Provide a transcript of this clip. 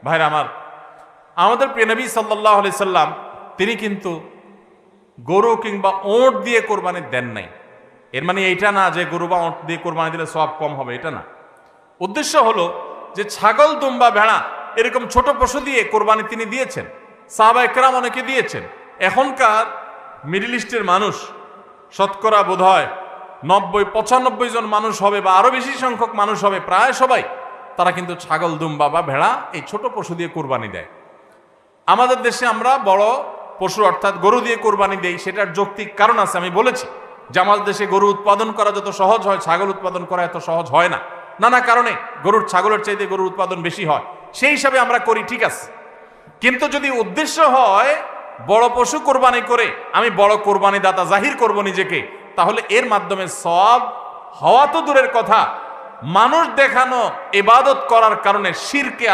ভাইরা আমার, আমাদের প্রিয় নবী সাল্লাল্লাহু আলাইহি সাল্লাম তিনি কিন্তু গরু কিংবা ওঁট দিয়ে কোরবানি দেন নাই। এর মানে এইটা না যে গরু বা ওঁট দিয়ে কোরবানি দিলে সওয়াব কম হবে, এটা না। উদ্দেশ্য হলো যে ছাগল, দুম্বা, ভেড়া এরকম ছোট পশু দিয়ে কোরবানি তিনি দিয়েছেন, সাহাবা একরাম অনেকে দিয়েছেন। এখনকার মিডল ইস্টের মানুষ শতকরা বোধ হয় 90-95 জন মানুষ হবে বা আরো বেশি সংখ্যক মানুষ হবে, প্রায় সবাই তারা কিন্তু ছাগল, দুম্বা বা ভেড়া এই ছোট পশু দিয়ে কোরবানি দেয়। আমাদের দেশে আমরা বড় পশু অর্থাৎ গরু দিয়ে কোরবানি দেই, সেটার যৌক্তিক কারণ আছে। আমি বলেছি যে আমাদের দেশে গরু উৎপাদন করা যত সহজ হয়, ছাগল উৎপাদন করা এত সহজ হয় না। নানা কারণে গরুর, ছাগলের চাইতে গরুর উৎপাদন বেশি হয়, সেই হিসাবে আমরা করি, ঠিক আছে। কিন্তু যদি উদ্দেশ্য হয় বড় পশু কোরবানি করে আমি বড় কোরবানি দাতা জাহির করব নিজেকে, তাহলে এর মাধ্যমে সওয়াব হওয়া তো দূরের কথা, মানুষ দেখানো ইবাদত করার কারণে শিরকে